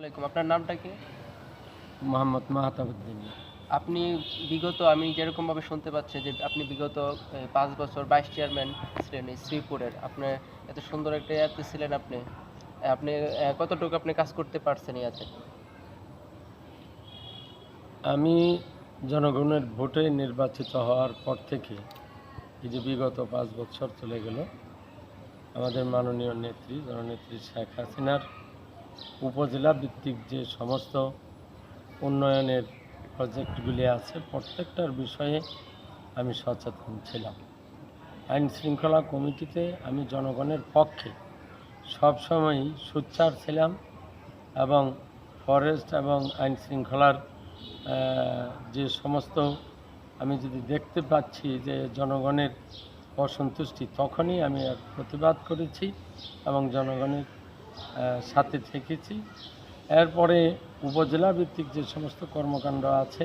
ওয়ালাইকুম, আপনার নামটা কি? মোহাম্মদ মাহতাবুদ্দিন। আপনি আমি যেরকমভাবে শুনতে পাচ্ছি যে আপনি বিগত ৫ বছর ভাইস চেয়ারম্যান ছিলেন এই শ্রীপুরের। আপনি এত সুন্দর একটা ইয়াতে ছিলেন আপনি। আপনি কতটুকু আপনি কাজ করতে পারছেন ইয়াতে? আমি জনগণের ভোটে নির্বাচিত হওয়ার পর থেকে এই যে বিগত ৫ বছর চলে গেল, আমাদের মাননীয় নেত্রী জননেত্রী শেখ হাসিনার উপজেলা ভিত্তিক যে সমস্ত উন্নয়নের প্রজেক্টগুলি আছে প্রত্যেকটার বিষয়ে আমি সচেতন ছিলাম। আইন শৃঙ্খলা কমিটিতে আমি জনগণের পক্ষে সবসময়ই সোচ্চার ছিলাম এবং ফরেস্ট এবং আইন শৃঙ্খলার যে সমস্ত আমি যদি দেখতে পাচ্ছি যে জনগণের অসন্তুষ্টি, তখনই আমি এর প্রতিবাদ করেছি এবং জনগণের সাথে থেকেছি। এরপরে উপজেলা ভিত্তিক যে সমস্ত কর্মকাণ্ড আছে,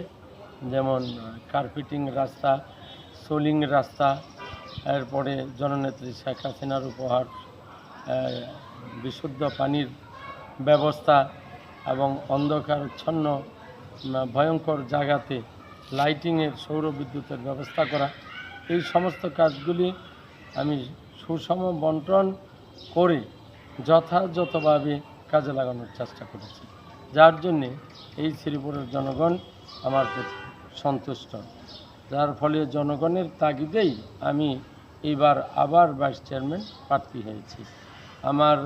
যেমন কার্পেটিং রাস্তা, সোলিং রাস্তা, এরপরে জননেত্রী শেখ হাসিনার উপহার বিশুদ্ধ পানির ব্যবস্থা এবং অন্ধকারচ্ছন্ন ভয়ঙ্কর জায়গাতে লাইটিংয়ের সৌর বিদ্যুতের ব্যবস্থা করা, এই সমস্ত কাজগুলি আমি সুষম বন্টন করে যথাযথভাবে কাজে লাগানোর চেষ্টা করেছি, যার জন্যে এই শ্রীপুরের জনগণ আমার প্রতি সন্তুষ্ট। যার ফলে জনগণের তাগিদেই আমি এইবার আবার ভাইস চেয়ারম্যান প্রার্থী হয়েছি। আমার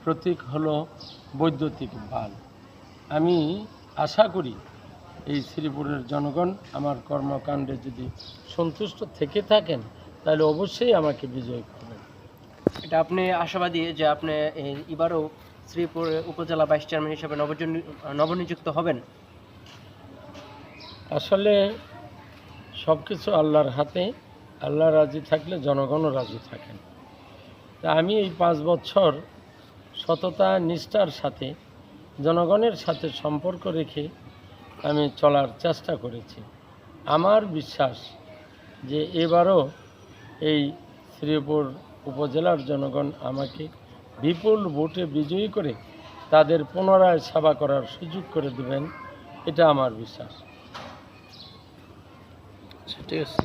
প্রতীক হলো বৈদ্যুতিক বাল্ব। আমি আশা করি এই শ্রীপুরের জনগণ আমার কর্মকাণ্ডে যদি সন্তুষ্ট থেকে থাকেন তাহলে অবশ্যই আমাকে বিজয় করবেন। এটা আপনি আশাবাদী যে আপনি এবারও শ্রীপুর উপজেলা ভাইস চেয়ারম্যান হিসেবে নবনিযুক্ত হবেন? আসলে সব কিছু আল্লাহর হাতে, আল্লাহ রাজি থাকলে জনগণও রাজি থাকেন। তা আমি এই 5 বছর সততা নিষ্ঠার সাথে জনগণের সাথে সম্পর্ক রেখে আমি চলার চেষ্টা করেছি। আমার বিশ্বাস যে এবারও এই শ্রীপুর উপজেলার জনগণ আমাকে বিপুল ভোটে বিজয়ী করে তাদের পুনরায় সেবা করার সুযোগ করে দেবেন, এটা আমার বিশ্বাস। ঠিক আছে।